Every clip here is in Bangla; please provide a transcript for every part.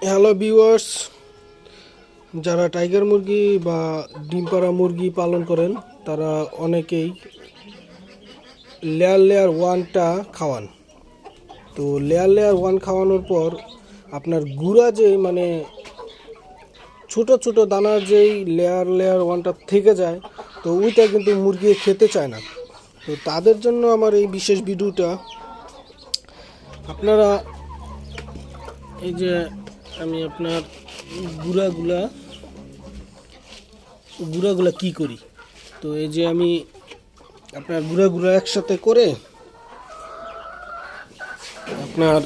হ্যালো ভিউয়ার্স, যারা টাইগার মুরগি বা ডিম পাড়া মুরগি পালন করেন তারা অনেকেই লেয়ার ওয়ানটা খাওয়ান। তো লেয়ার ওয়ান খাওয়ানোর পর আপনার গুঁড়া যে ছোট ছোট দানার যেই লেয়ার ওয়ানটা থেকে যায়, তো ওইটা কিন্তু মুরগি খেতে চায় না। তো তাদের জন্য আমার এই বিশেষ ভিডিওটা। আপনারা এই যে আমি আপনার গুঁড়াগুলা কি করি, তো এই যে আমি আপনার গুঁড়া একসাথে করে আপনার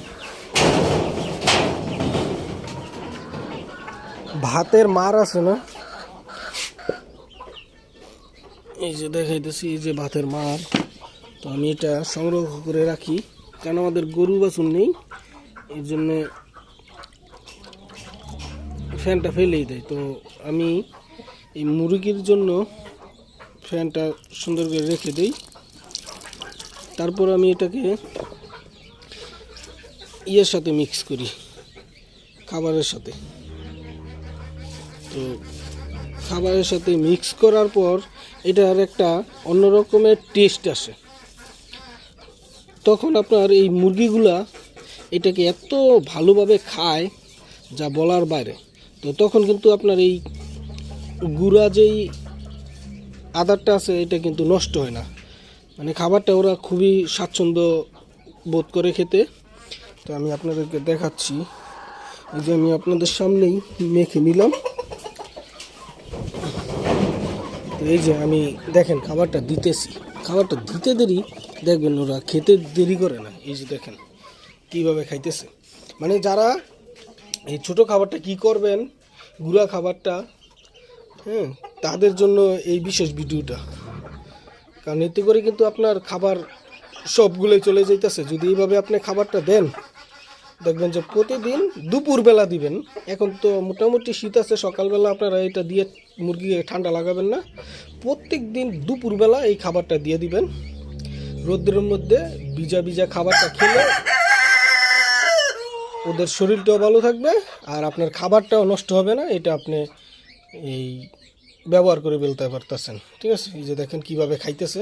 ভাতের মার আছে না, এই যে দেখাইতেছি, এই যে ভাতের মার। তো আমি এটা সংগ্রহ করে রাখি, কারণ আমাদের গরু বাছুর নেই, এই জন্যে ফ্যানটা ফেলেই দেয়। তো আমি এই মুরগির জন্য ফ্যানটা সুন্দর করে রেখে দিই। তারপর আমি এটাকে ইয়ের সাথে মিক্স করি, খাবারের সাথে। তো খাবারের সাথে মিক্স করার পর এটার একটা অন্য রকমের টেস্ট আসে। তখন আপনার এই মুরগিগুলা এটাকে এত ভালোভাবে খায় যা বলার বাইরে। তো তখন কিন্তু আপনার এই গুঁড়া যেই আদারটা আছে এটা কিন্তু নষ্ট হয় না, খাবারটা ওরা খুবই স্বাচ্ছন্দ্য বোধ করে খেতে। তো আমি আপনাদেরকে দেখাচ্ছি, এই যে আমি আপনাদের সামনেই মেখে নিলাম। তো এই যে আমি দেখেন খাবারটা দিতেছি, খাবারটা দিতে দেরি দেখবেন ওরা খেতে দেরি করে না। এই যে দেখেন কীভাবে খাইতেছে। যারা এই ছোট খাবারটা কি করবেন, গুঁড়া খাবারটা, তাদের জন্য এই বিশেষ ভিডিওটা। কারণ এতে করে কিন্তু আপনার খাবার সবগুলোই চলে যাইতেছে। যদি এইভাবে আপনি খাবারটা দেন, দেখবেন যে প্রতিদিন দুপুরবেলা দিবেন। এখন তো মোটামুটি শীত আছে, সকালবেলা আপনারা এটা দিয়ে মুরগি ঠান্ডা লাগাবেন না। প্রত্যেক দিন দুপুরবেলা এই খাবারটা দিয়ে দিবেন। রোদ্রের মধ্যে ভিজা খাবারটা খেলে ওদের শরীরটাও ভালো থাকবে, আর আপনার খাবারটাও নষ্ট হবে না। এটা আপনি এই ব্যবহার করে ফেলতে পারতেছেন। ঠিক আছে, এই যে দেখেন কিভাবে খাইতেছে।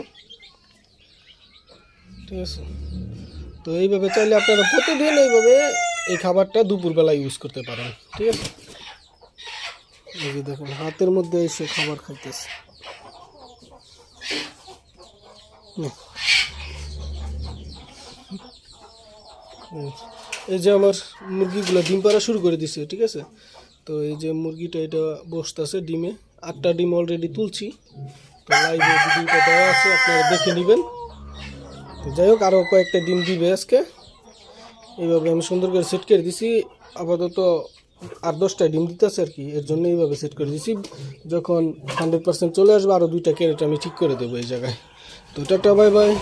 ঠিক আছে, তো এইভাবে চাইলে আপনারা প্রতিদিন এইভাবে এই খাবারটা দুপুরবেলা ইউজ করতে পারেন। ঠিক আছে, এই যে দেখেন হাতের মধ্যে এসে খাবার খাইতেছে। এই যে আমার মুরগিগুলো ডিম পাড়া শুরু করে দিছে। ঠিক আছে, তো এই যে মুরগিটা এটা বসতেছে ডিমে, 8টা ডিম অলরেডি তুলছি। তো লাইভে ভিডিওটা দেওয়া আছে, আপনারা দেখে নেবেন। তো যাই হোক, আরও কয়েকটা ডিম দিবে আজকে। এইভাবে আমি সুন্দর করে সেট করে দিছি। আপাতত 8-10টা ডিম দিতেছে আর কি, এর জন্য এইভাবে সেট করে দিছি। যখন 100% চলে আসবে, আরও 2টা ক্যারেট আমি ঠিক করে দেবো এই জায়গায়। তো টাটা, বাই বাই।